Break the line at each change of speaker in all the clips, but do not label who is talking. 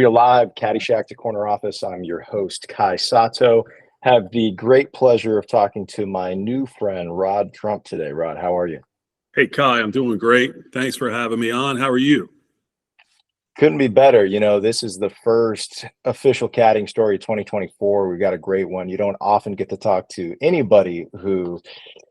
We're live, Caddyshack to Corner Office. I'm your host, Kai Sato. Have the great pleasure of talking to my new friend, Rod Trump, today. Rod, how are you?
Hey, Kai, I'm doing great. Thanks for having me on. How are you?
Couldn't be better. You know, this is the first official caddying story 2024. We've got a great one. You don't often get to talk to anybody who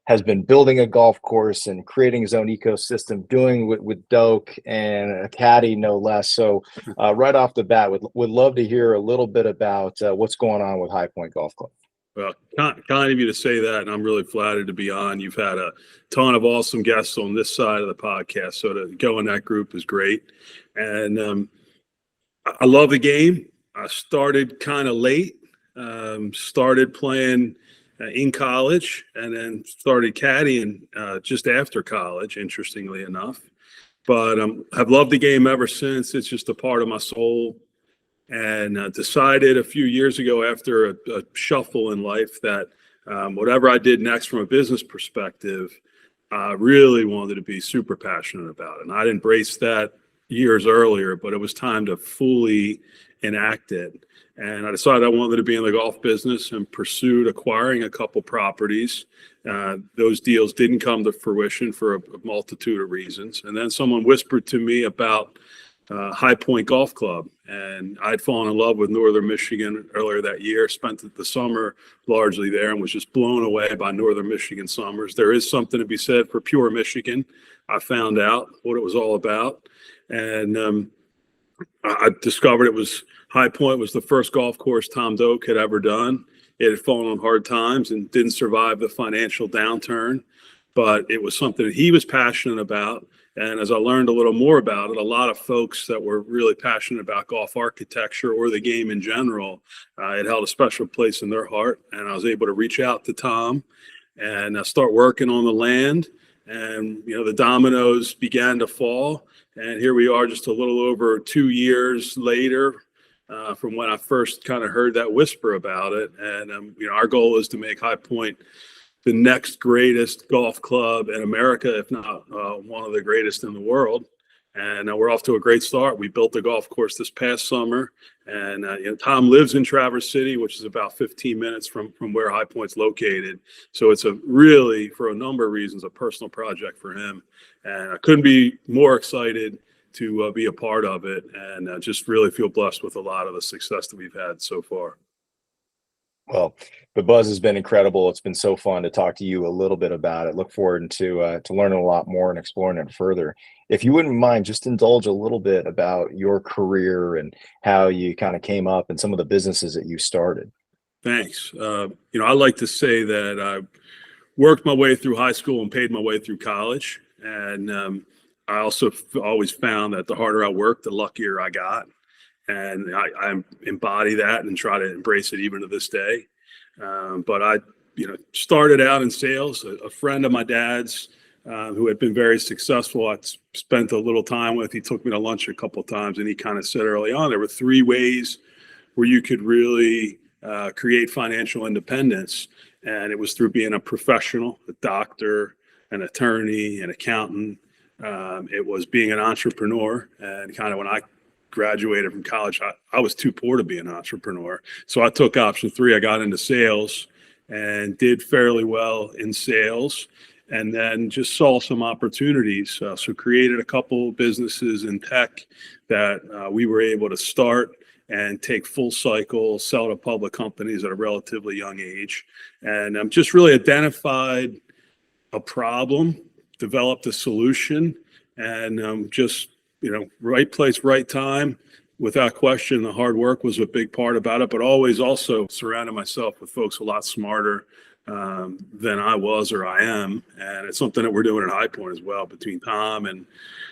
has been building a golf course and creating his own ecosystem, doing with Doak and a caddy, no less. So right off the bat, would love to hear a little bit about what's going on with High Pointe Golf Club.
Well, kind of you to say that, and I'm really flattered to be on. You've had a ton of awesome guests on this side of the podcast, so to go in that group is great. And I love the game. I started kind of late, started playing in college, and then started caddying just after college, interestingly enough. But I've loved the game ever since. It's just a part of my soul. And decided a few years ago after a shuffle in life that whatever I did next from a business perspective, I really wanted to be super passionate about it. And I'd embraced that years earlier, but it was time to fully enact it. And I decided I wanted to be in the golf business and pursued acquiring a couple properties. Those deals didn't come to fruition for a multitude of reasons. And then someone whispered to me about High Pointe Golf Club, and I'd fallen in love with Northern Michigan earlier that year, spent the summer largely there, and was just blown away by Northern Michigan summers. There is something to be said for pure Michigan. I found out what it was all about, and I discovered it was High Pointe was the first golf course Tom Doak had ever done. It had fallen on hard times and didn't survive the financial downturn, but it was something that he was passionate about. And as I learned a little more about it, a lot of folks that were really passionate about golf architecture or the game in general, it held a special place in their heart. And I was able to reach out to Tom and start working on the land. And, you know, the dominoes began to fall. And here we are just a little over 2 years later from when I first kind of heard that whisper about it. And, you know, our goal is to make High Pointe the next greatest golf club in America, if not one of the greatest in the world. And we're off to a great start. We built the golf course this past summer, and you know, Tom lives in Traverse City, which is about 15 minutes from where High Pointe's located. So it's a really, for a number of reasons, a personal project for him. And I couldn't be more excited to be a part of it, and just really feel blessed with a lot of the success that we've had so far.
Well, the buzz has been incredible. It's been so fun to talk to you a little bit about it. Look forward to learning a lot more and exploring it further. If you wouldn't mind, just indulge a little bit about your career and how you kind of came up and some of the businesses that you started.
Thanks. You know, I like to say that I worked my way through high school and paid my way through college. And I also always found that the harder I worked, the luckier I got. And I embody that and try to embrace it even to this day. But I, you know, started out in sales. A friend of my dad's who had been very successful, I spent a little time with. He took me to lunch a couple of times, and he kind of said early on there were 3 ways where you could really create financial independence. And it was through being a professional, a doctor, an attorney, an accountant. It was being an entrepreneur. And kind of when I graduated from college, I was too poor to be an entrepreneur. So I took option 3. I got into sales and did fairly well in sales, and then just saw some opportunities. So created a couple businesses in tech that we were able to start and take full cycle, sell to public companies at a relatively young age. And just really identified a problem, developed a solution, and just, you know, right place, right time. Without question, the hard work was a big part about it, but always also surrounded myself with folks a lot smarter than I was or I am. And it's something that we're doing at High Pointe as well, between Tom and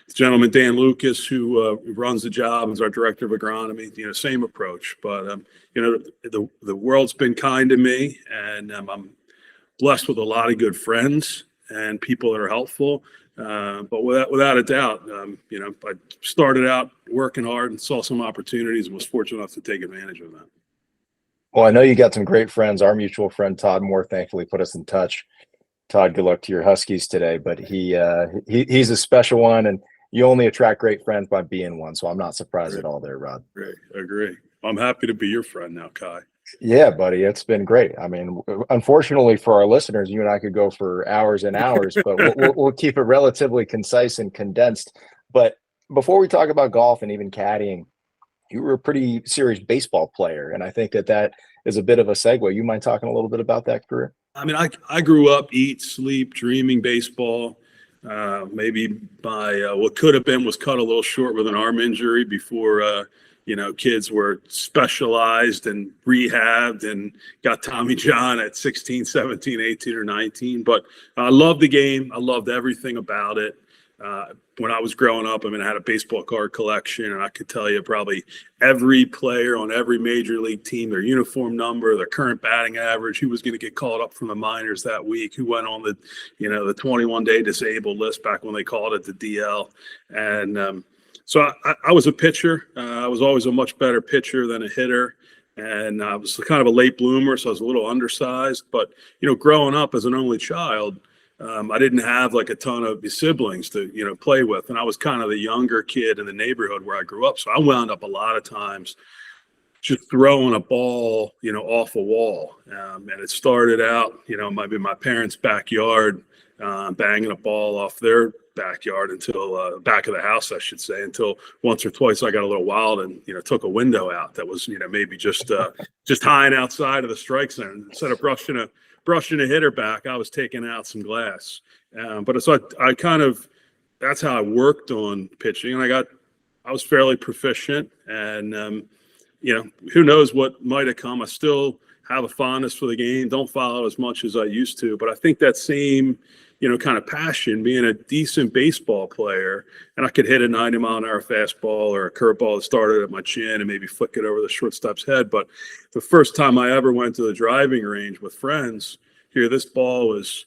the gentleman, Dan Lucas, who runs the job as our director of agronomy. You know, same approach. But, you know, the world's been kind to me, and I'm blessed with a lot of good friends and people that are helpful. But without a doubt, you know, I started out working hard and saw some opportunities and was fortunate enough to take advantage of that.
Well, I know you got some great friends. Our mutual friend Todd Moore thankfully put us in touch. Todd, good luck to your Huskies today, but he's a special one, and you only attract great friends by being one. So I'm not surprised at all there, Rod.
Agree. I'm happy to be your friend now, Kai.
Yeah, buddy, it's been great. I mean, unfortunately for our listeners, you and I could go for hours and hours, but we'll keep it relatively concise and condensed. But before we talk about golf and even caddying, you were a pretty serious baseball player, and I think that is a bit of a segue. You mind talking a little bit about that career?
I mean, I grew up, eat, sleep, dreaming baseball. Maybe my what could have been was cut a little short with an arm injury before kids were specialized and rehabbed and got Tommy John at 16, 17, 18, or 19. But I loved the game. I loved everything about it. When I was growing up, I mean, I had a baseball card collection, and I could tell you probably every player on every major league team, their uniform number, their current batting average, who was going to get called up from the minors that week, who went on the 21-day disabled list back when they called it the DL. And so I was a pitcher. I was always a much better pitcher than a hitter. And I was kind of a late bloomer, so I was a little undersized. But, growing up as an only child, I didn't have like a ton of siblings to, play with. And I was kind of the younger kid in the neighborhood where I grew up. So I wound up a lot of times just throwing a ball, off a wall. And it started out, maybe my parents' backyard, banging a ball off their backyard until back of the house, I should say, until once or twice I got a little wild and, took a window out that was, maybe just tying outside of the strike zone. Instead of brushing a hitter back, I was taking out some glass. But so I kind of, that's how I worked on pitching. And I was fairly proficient, and, who knows what might have come. I still have a fondness for the game. Don't follow as much as I used to, but I think that same, kind of passion, being a decent baseball player, and I could hit a 90-mile-an-hour fastball or a curveball that started at my chin and maybe flick it over the shortstop's head. But the first time I ever went to the driving range with friends, this ball was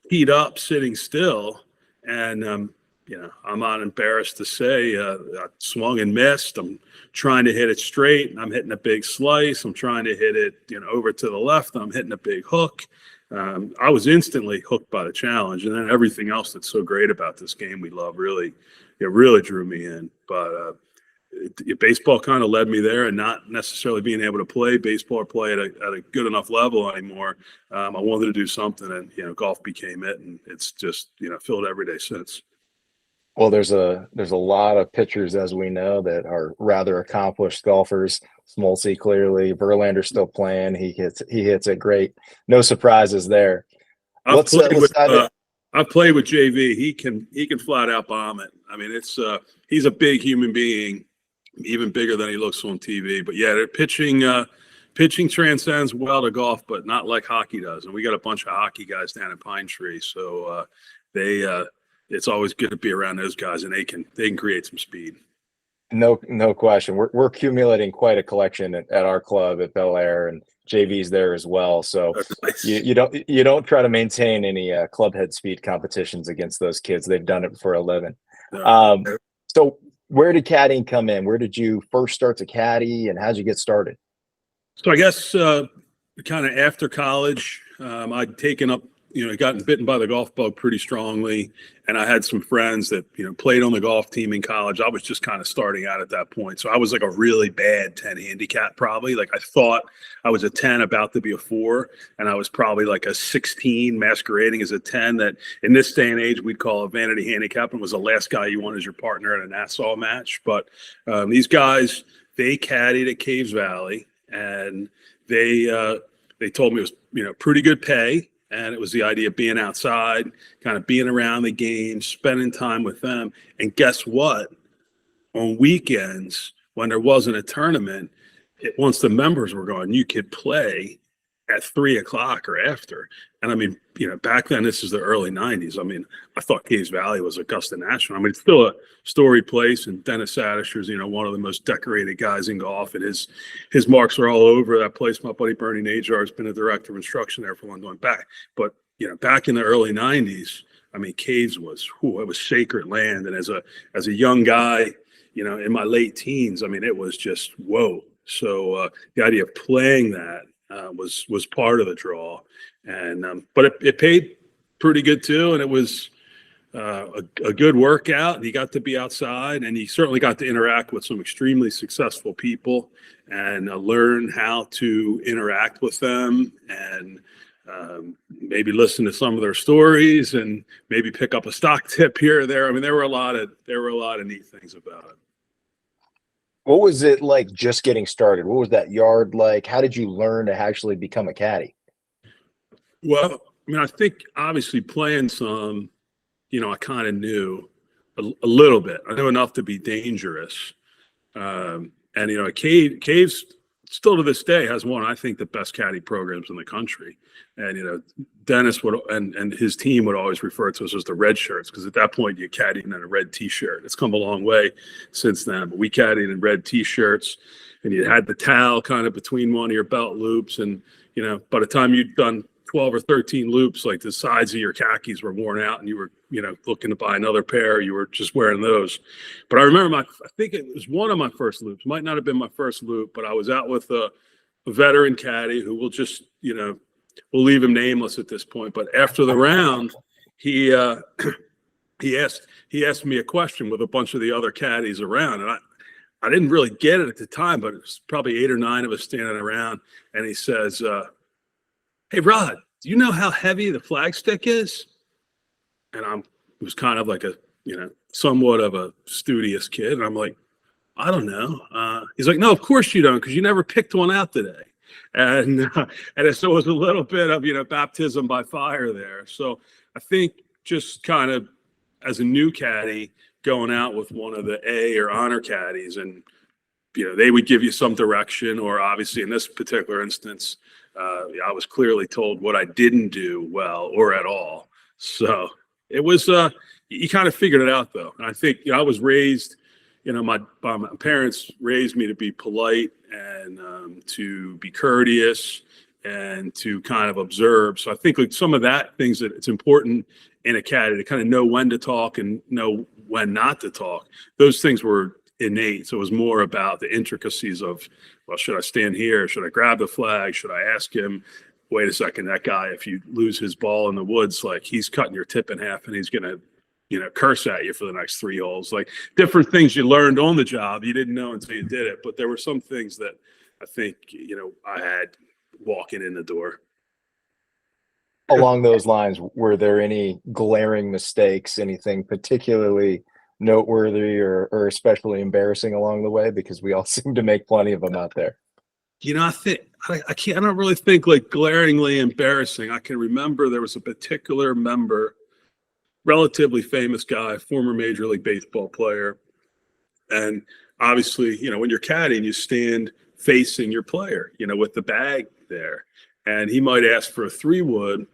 teed up, sitting still, and I'm not embarrassed to say I swung and missed. I'm trying to hit it straight, and I'm hitting a big slice. I'm trying to hit it, over to the left. I'm hitting a big hook. I was instantly hooked by the challenge, and then everything else that's so great about this game we love really drew me in. But baseball kind of led me there, and not necessarily being able to play baseball or play at a good enough level anymore. I wanted to do something, and golf became it, and it's just filled every day since.
Well, there's a lot of pitchers, as we know, that are rather accomplished golfers. Smoltz clearly, Verlander's still playing. He hits it great. No surprises there.
I've played with JV. He can flat out bomb it. I mean, he's a big human being, even bigger than he looks on TV. But yeah, pitching transcends well to golf, but not like hockey does. And we got a bunch of hockey guys down at Pine Tree, so it's always good to be around those guys, and they can create some speed.
No question. We're accumulating quite a collection at our club at Bel Air, and JV's there as well. So
nice.
you don't try to maintain any club head speed competitions against those kids. They've done it for a living. So where did caddying come in? Where did you first start to caddy, and how'd you get started?
So I guess kind of after college, I'd taken up, gotten bitten by the golf bug pretty strongly. And I had some friends that, played on the golf team in college. I was just kind of starting out at that point. So I was like a really bad 10 handicap, probably. Like I thought I was a 10 about to be a 4. And I was probably like a 16 masquerading as a 10 that in this day and age, we'd call a vanity handicap, and was the last guy you want as your partner at a Nassau match. But these guys, they caddied at Caves Valley, and they told me it was, pretty good pay. And it was the idea of being outside, kind of being around the game, spending time with them. And guess what? On weekends, when there wasn't a tournament, once the members were gone, you could play at 3:00 or after. And I mean, back then, this is the early 90s. I mean, I thought Caves Valley was Augusta National. I mean, it's still a storied place, and Dennis Sadisher's, one of the most decorated guys in golf, and his marks are all over that place. My buddy Bernie Najar has been a director of instruction there for a long time back. But, back in the early 90s, I mean, Caves was, it was sacred land. And as a young guy, in my late teens, I mean, it was just, whoa. So the idea of playing that was part of the draw. And but it paid pretty good too, and it was a good workout, and you got to be outside, and you certainly got to interact with some extremely successful people and learn how to interact with them, and maybe listen to some of their stories, and maybe pick up a stock tip here or there. I mean, there were a lot of neat things about it.
What was it like just getting started? What was that yard like? How did you learn to actually become a caddy?
Well, I mean, I think obviously playing some, I kind of knew a little bit. I knew enough to be dangerous. And, Caves still to this day has one, I think, the best caddy programs in the country. And, Dennis would, and his team would always refer to us as the red shirts, because at that point you caddied in a red t-shirt. It's come a long way since then, but we caddied in red t-shirts, and you had the towel kind of between one of your belt loops. And, by the time you'd done 12 or 13 loops, like the sides of your khakis were worn out and you were, looking to buy another pair, you were just wearing those. But I remember I think it was one of my first loops, might not have been my first loop, but I was out with a veteran caddy who will just, we'll leave him nameless at this point. But after the round, he asked me a question with a bunch of the other caddies around. And I didn't really get it at the time, but it was probably 8 or 9 of us standing around. And he says, "Hey, Rod, do you know how heavy the flag stick is?" And it was kind of like a, somewhat of a studious kid. And I'm like, "I don't know." He's like, "No, of course you don't, because you never picked one out today." And so it was a little bit of, baptism by fire there. So I think just kind of as a new caddy going out with one of the A or honor caddies, and, they would give you some direction, or obviously in this particular instance, I was clearly told what I didn't do well or at all. So it was, you kind of figured it out though. And I think, I was raised, my parents raised me to be polite and to be courteous and to kind of observe. So I think like some of that things that it's important in a caddy to kind of know when to talk and know when not to talk. Those things were innate. So it was more about the intricacies of, well, should I stand here? Should I grab the flag? Should I ask him, wait a second, that guy, if you lose his ball in the woods, like he's cutting your tip in half and he's going to, curse at you for the next 3 holes. Like different things you learned on the job. You didn't know until you did it. But there were some things that I think, I had walking in the door.
Along those lines, were there any glaring mistakes, anything particularly noteworthy or especially embarrassing along the way? Because we all seem to make plenty of them out there.
I don't really think like glaringly embarrassing. I can remember there was a particular member, relatively famous guy, former Major League Baseball player. And obviously, when you're caddying, you stand facing your player, with the bag there. And he might ask for a 3-wood.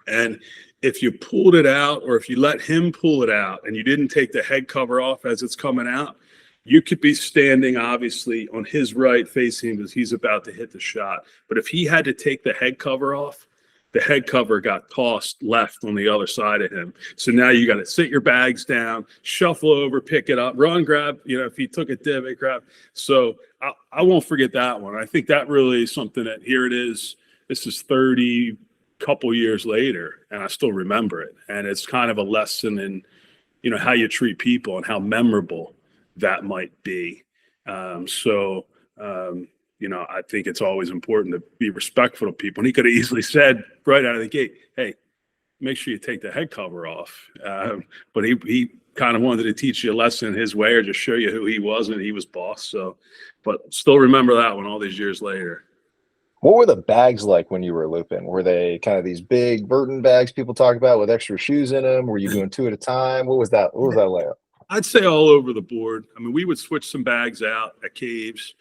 And if you pulled it out, or if you let him pull it out and you didn't take the head cover off as it's coming out, you could be standing obviously on his right facing him as he's about to hit the shot. But if he had to take the head cover off, the head cover got tossed left on the other side of him. So now you got to sit your bags down, shuffle over, pick it up, run, grab, if he took a divot, grab. So I won't forget that one. I think that really is something that here it is. This is 30 couple years later, and I still remember it. And it's kind of a lesson in, how you treat people and how memorable that might be. I think it's always important to be respectful of people. And he could have easily said right out of the gate, "Hey, make sure you take the head cover off." But he kind of wanted to teach you a lesson his way, or just show you who he was, and he was boss. So, but still remember that one all these years later.
What were the bags like when you were looping? Were they kind of these big Burton bags people talk about with extra shoes in them? Were you doing 2 at a time? What was that? What was that layout?
I'd say all over the board. I mean, we would switch some bags out at Caves.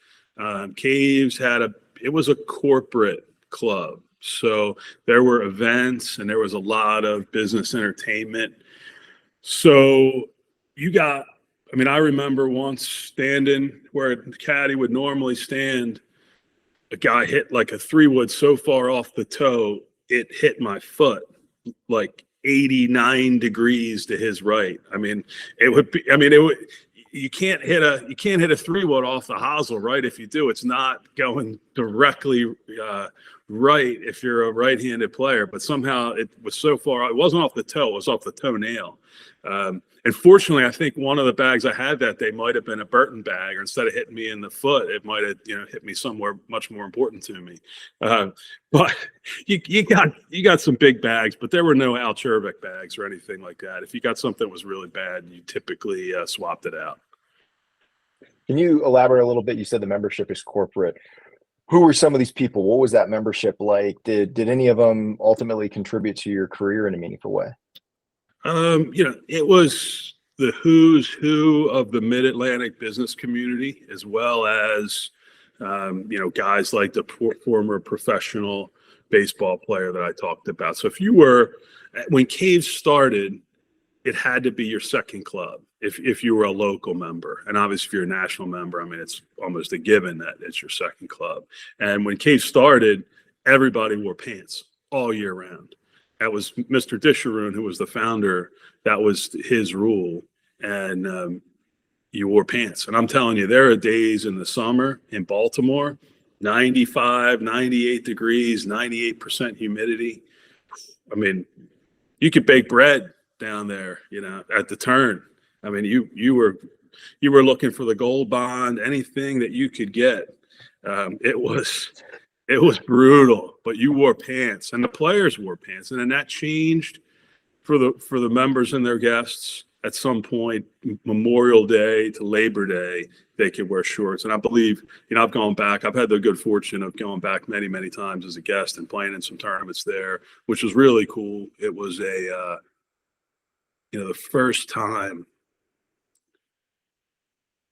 Caves it was a corporate club. So there were events and there was a lot of business entertainment. So I remember once standing where the caddy would normally stand, a guy hit like a 3-wood so far off the toe, it hit my foot like 89 degrees to his right. You can't hit a 3-wood off the hosel, right? If you do, it's not going directly right if you're a right-handed player, but somehow it was so far, it wasn't off the toe, it was off the toenail. And fortunately, I think one of the bags I had that day might have been a Burton bag, or instead of hitting me in the foot, it might have, hit me somewhere much more important to me. But you got some big bags, but there were no Al Chervik bags or anything like that. If you got something that was really bad, you typically swapped it out.
Can you elaborate a little bit? You said the membership is corporate. Who were some of these people? What was that membership like? Did any of them ultimately contribute to your career in a meaningful way?
It was the who's who of the Mid-Atlantic business community, as well as, guys like the former professional baseball player that I talked about. So when Caves started, it had to be your second club if you were a local member. And obviously, if you're a national member, I mean, it's almost a given that it's your second club. And when Caves started, everybody wore pants all year round. That was Mr. Disharoon, who was the founder. That was his rule. And you wore pants. And I'm telling you, there are days in the summer in Baltimore, 95, 98 degrees, 98% humidity. I mean, you could bake bread down there, at the turn. I mean, you were looking for the gold bond, anything that you could get. It was brutal, but you wore pants, and the players wore pants, and then that changed for the members and their guests. At some point, Memorial Day to Labor Day, they could wear shorts. And I believe, I've gone back. I've had the good fortune of going back many, many times as a guest and playing in some tournaments there, which was really cool. It was the first time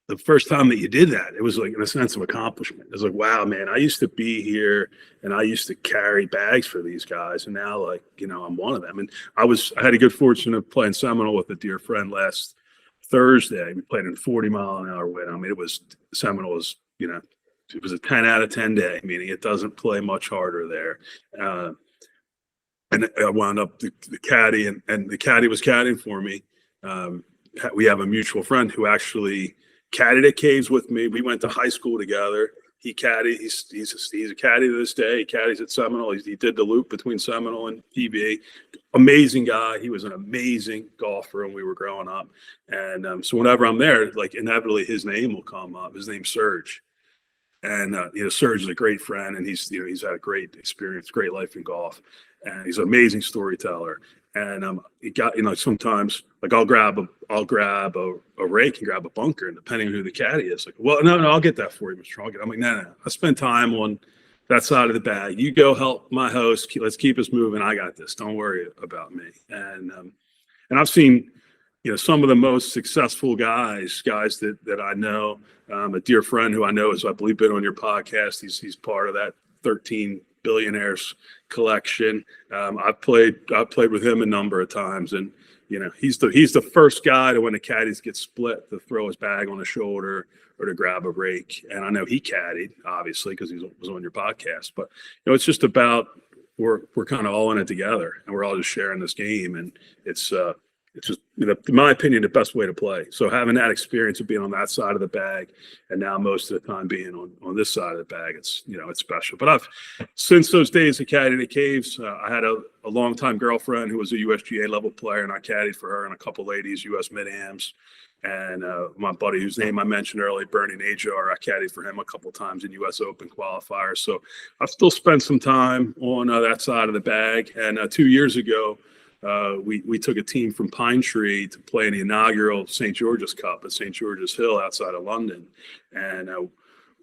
that you did that, it was like in a sense of accomplishment. It was like, wow, man, I used to be here and I used to carry bags for these guys. And now, I'm one of them. And I had a good fortune of playing Seminole with a dear friend last Thursday. We played in 40-mile-an-hour wind. I mean, Seminole was, it was a 10 out of 10 day, meaning it doesn't play much harder there. And I wound up the caddy, and the caddy was caddying for me. We have a mutual friend who actually caddied at Caves with me. We went to high school together. He caddied. He's a caddy to this day. He caddies at Seminole. He did the loop between Seminole and PBA. Amazing guy. He was an amazing golfer when we were growing up. And so whenever I'm there, inevitably his name will come up. His name's Serge. And Serge is a great friend, and he's had a great experience, great life in golf, and he's an amazing storyteller. And he got sometimes I'll grab a rake and grab a bunker, and depending on who the caddy is, well, no, I'll get that for you, Mr. I'm like, no, I spend time on that side of the bag. You go help my host. Let's keep us moving. I got this. Don't worry about me. And I've seen some of the most successful guys that I know. A dear friend who I know has, I believe, been on your podcast. He's part of that 13 billionaires collection. I've played with him a number of times, and he's the first guy to, when the caddies get split, to throw his bag on the shoulder or to grab a rake. And I know he caddied, obviously, because he was on your podcast. But it's just about we're kind of all in it together, and we're all just sharing this game, and it's just, in my opinion, the best way to play. So having that experience of being on that side of the bag, and now most of the time being on this side of the bag, it's special. But since those days of caddying at Caves, I had a longtime girlfriend who was a USGA level player, and I caddied for her and a couple ladies, US Mid-Ams. And my buddy, whose name I mentioned earlier, Bernie Najar, I caddied for him a couple times in US Open qualifiers. So I've still spent some time on that side of the bag. And 2 years ago, we took a team from Pine Tree to play in the inaugural St. George's Cup at St. George's Hill outside of London. And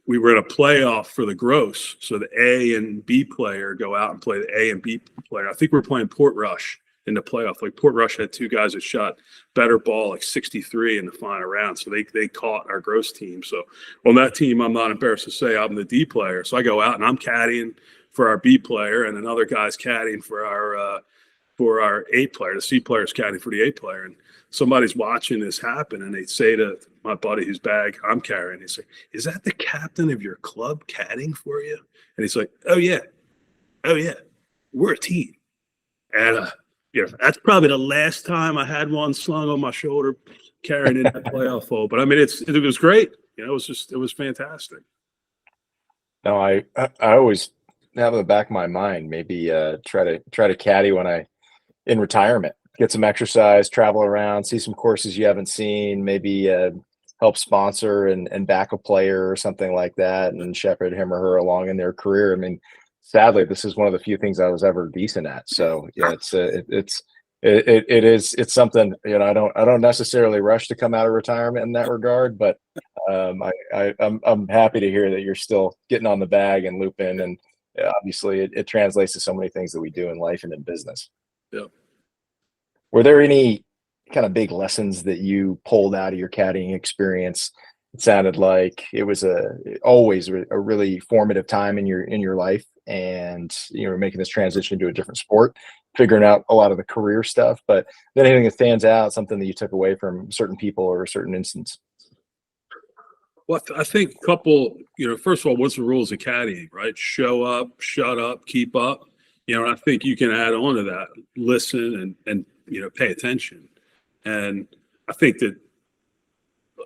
we were in a playoff for the gross. So the A and B player go out and play the A and B player. I think we're playing Portrush in the playoff. Portrush had two guys that shot better ball, 63 in the final round. So they caught our gross team. So on that team, I'm not embarrassed to say I'm the D player. So I go out and I'm caddying for our B player, and another guy's caddying for our A player. The C player is caddying for the A player. And somebody's watching this happen, and they say to my buddy whose bag I'm carrying, they say, "Is that the captain of your club caddying for you?" And he's like, oh yeah, we're a team. And that's probably the last time I had one slung on my shoulder carrying in that playoff hole. But I mean, it was great. It was fantastic.
No, I always have in the back of my mind, maybe try to caddy when I in retirement, get some exercise, travel around, see some courses you haven't seen, maybe help sponsor and back a player or something like that, and shepherd him or her along in their career. I mean, sadly, this is one of the few things I was ever decent at. So yeah, it's something, you know, I don't necessarily rush to come out of retirement in that regard, but I'm happy to hear that you're still getting on the bag and looping, and obviously it translates to so many things that we do in life and in business.
Yeah.
Were there any kind of big lessons that you pulled out of your caddying experience? It sounded like it was always a really formative time in your life, and you were making this transition to a different sport, figuring out a lot of the career stuff. But then anything that stands out, something that you took away from certain people or a certain instance?
Well, I think a couple, first of all, what's the rules of caddying, right? Show up, shut up, keep up. And I think you can add on to that, listen and pay attention. And I think that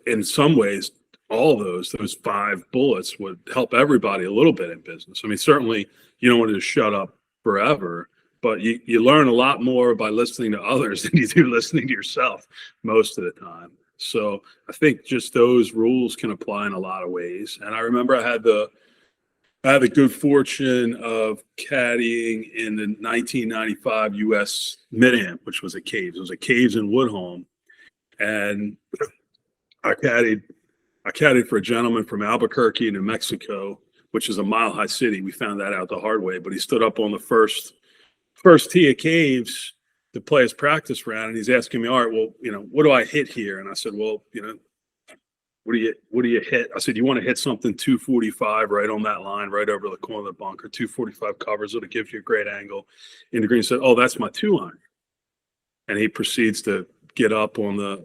in some ways, all those 5 bullets would help everybody a little bit in business. I mean, certainly you don't want to just shut up forever, but you learn a lot more by listening to others than you do listening to yourself most of the time. So I think just those rules can apply in a lot of ways. And I remember I had the good fortune of caddying in the 1995 U.S. Mid-Am, which was a Caves. It was a Caves in Woodholm. And I caddied for a gentleman from Albuquerque, New Mexico, which is a mile-high city. We found that out the hard way. But he stood up on the first tee of Caves to play his practice round, and he's asking me, all right, well, what do I hit here? And I said, well, what do you hit? I said, you want to hit something 245 right on that line, right over the corner of the bunker. 245 covers it. It gives you a great angle. In the green, said, oh, that's my 2-iron. And he proceeds to get up on the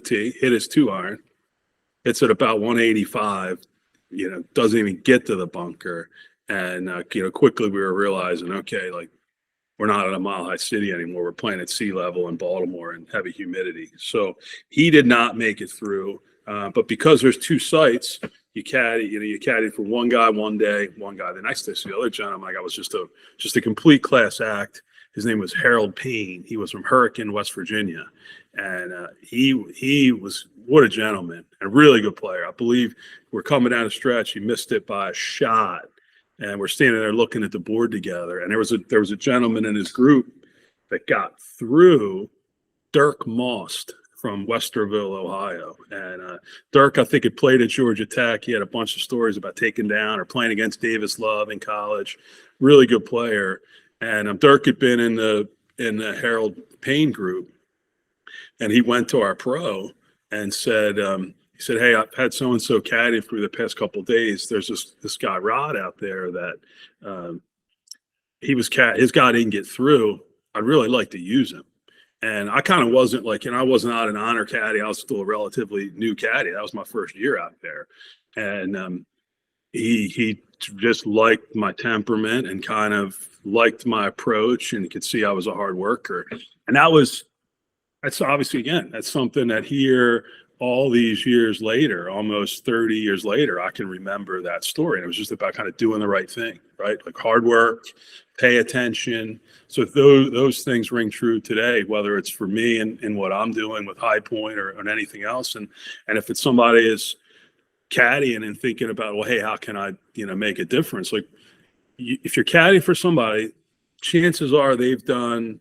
tee, hit his 2-iron. Hits at about 185. Doesn't even get to the bunker. And quickly we were realizing, okay, like, we're not in a mile-high city anymore. We're playing at sea level in Baltimore and heavy humidity. So he did not make it through. But because there's 2 sites, you caddy for one guy one day, one guy the next day. So the other gentleman, I was just a complete class act. His name was Harold Payne. He was from Hurricane, West Virginia. And he was, what a gentleman, and a really good player. I believe we're coming down the stretch. He missed it by a shot. And we're standing there looking at the board together. And there was a gentleman in his group that got through, Dirk Most from Westerville, Ohio. And Dirk, I think, had played at Georgia Tech. He had a bunch of stories about taking down or playing against Davis Love in college. Really good player. And Dirk had been in the Harold Payne group. And he went to our pro and said, he said, hey, I've had so-and-so caddy through the past couple of days. There's this guy, Rod, out there that his guy didn't get through. I'd really like to use him. And I kind of wasn't like, I was not an honor caddy. I was still a relatively new caddy. That was my first year out there. And he just liked my temperament and kind of liked my approach, and he could see I was a hard worker. And that's obviously, again, that's something that here, all these years later, almost 30 years later, I can remember that story. And it was just about kind of doing the right thing, right? Like hard work, pay attention. So if those things ring true today, whether it's for me and what I'm doing with High Pointe or anything else. And if it's somebody is caddying and thinking about, well, hey, how can I, make a difference? Like if you're caddying for somebody, chances are they've done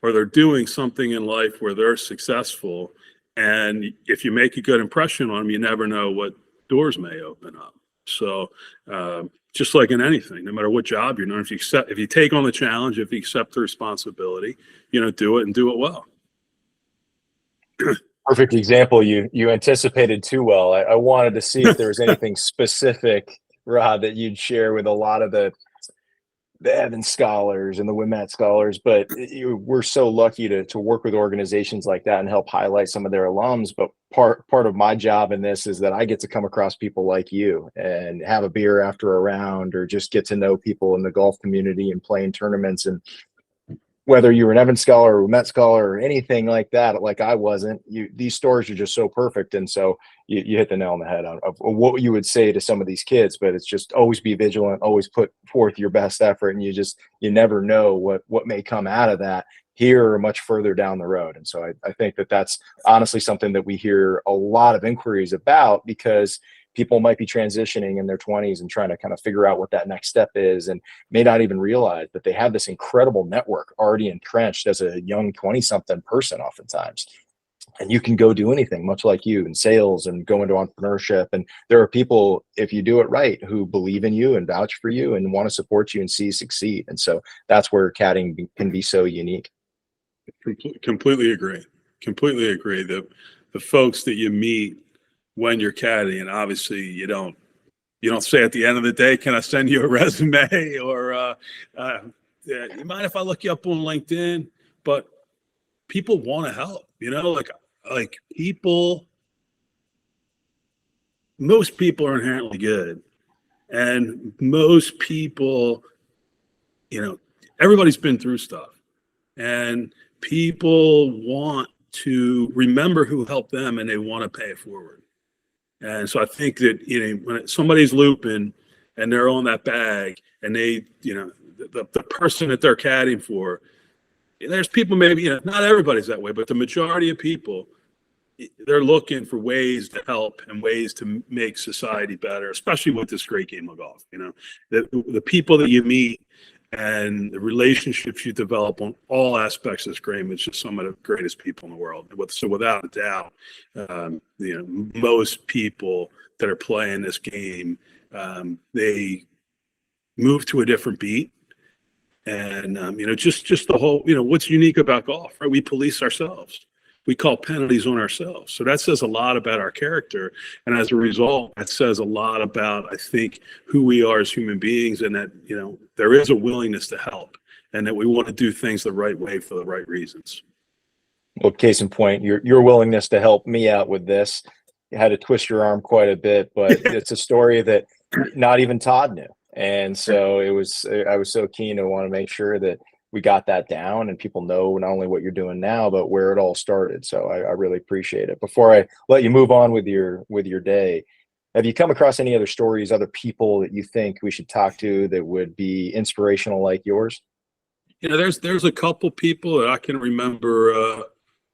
or they're doing something in life where they're successful. And if you make a good impression on them, you never know what doors may open up. So just like in anything, no matter what job you're doing, if you take on the challenge, if you accept the responsibility, do it and do it well.
Perfect example. You anticipated too well. I wanted to see if there was anything specific, Rod, that you'd share with a lot of the Evans scholars and the WIMAT scholars, but we're so lucky to work with organizations like that and help highlight some of their alums. But part of my job in this is that I get to come across people like you and have a beer after a round, or just get to know people in the golf community and play in tournaments. And whether you were an Evans scholar or a Met scholar or anything like that, like I wasn't, these stories are just so perfect. And so you hit the nail on the head of what you would say to some of these kids, but it's just always be vigilant, always put forth your best effort. And you never know what may come out of that here or much further down the road. And so I think that's honestly something that we hear a lot of inquiries about, because people might be transitioning in their 20s and trying to kind of figure out what that next step is, and may not even realize that they have this incredible network already entrenched as a young 20-something person oftentimes. And you can go do anything, much like you, in sales and go into entrepreneurship. And there are people, if you do it right, who believe in you and vouch for you and want to support you and see you succeed. And so that's where caddying can be so unique.
Completely agree. Completely agree. The folks that you meet when you're caddying, obviously you don't say at the end of the day, can I send you a resume, or yeah, you mind if I look you up on LinkedIn? But people want to help, like people, most people are inherently good, and most people, everybody's been through stuff, and people want to remember who helped them, and they want to pay it forward. And so I think that, when somebody's looping and they're on that bag, and they, the person that they're caddying for, there's people, maybe, not everybody's that way, but the majority of people, they're looking for ways to help and ways to make society better, especially with this great game of golf. The people that you meet and the relationships you develop on all aspects of this game, it's just some of the greatest people in the world. So without a doubt, most people that are playing this game, they move to a different beat. And, just the whole, what's unique about golf, right? We police ourselves. We call penalties on ourselves. So that says a lot about our character. And as a result, that says a lot about, I think, who we are as human beings, and that, there is a willingness to help, and that we want to do things the right way for the right reasons.
Well, case in point, your willingness to help me out with this. You had to twist your arm quite a bit, but it's a story that not even Todd knew. And so I was so keen to want to make sure that we got that down and people know not only what you're doing now, but where it all started. So I really appreciate it. Before I let you move on with your day, have you come across any other stories, other people that you think we should talk to that would be inspirational like yours?
There's a couple people that I can remember,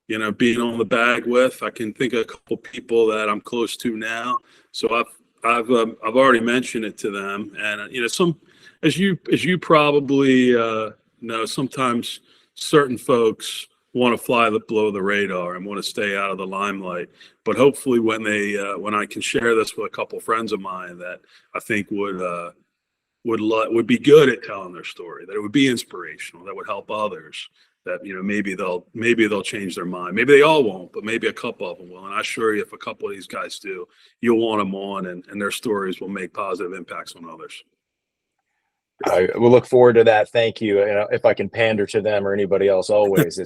being on the bag with. I can think of a couple people that I'm close to now. So I've already mentioned it to them, and some, as you probably know, sometimes certain folks want to fly below the radar and want to stay out of the limelight. But hopefully, when I can share this with a couple friends of mine that I think would be good at telling their story, that it would be inspirational, that would help others, that maybe they'll change their mind. Maybe they all won't, but maybe a couple of them will. And I assure you, if a couple of these guys do, you'll want them on, and their stories will make positive impacts on others.
I will look forward to that. Thank you. If I can pander to them or anybody else, always,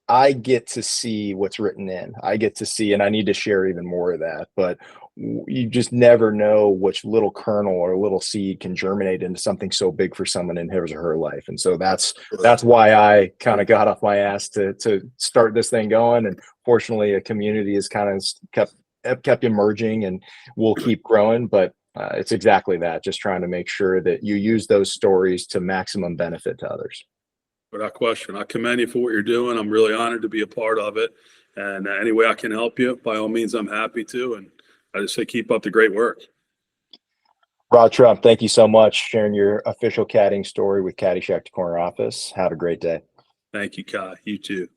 I get to see what's written in. I get to see, and I need to share even more of that. But you just never know which little kernel or little seed can germinate into something so big for someone in his or her life. And so that's why I kind of got off my ass to start this thing going. And fortunately, a community has kind of kept emerging, and will keep growing. But it's exactly that, just trying to make sure that you use those stories to maximum benefit to others.
Without question, I commend you for what you're doing. I'm really honored to be a part of it. And any way I can help you, by all means, I'm happy to. And I just say keep up the great work.
Rod Trump, thank you so much for sharing your official caddying story with Caddyshack to Corner Office. Have a great day.
Thank you, Kai. You too.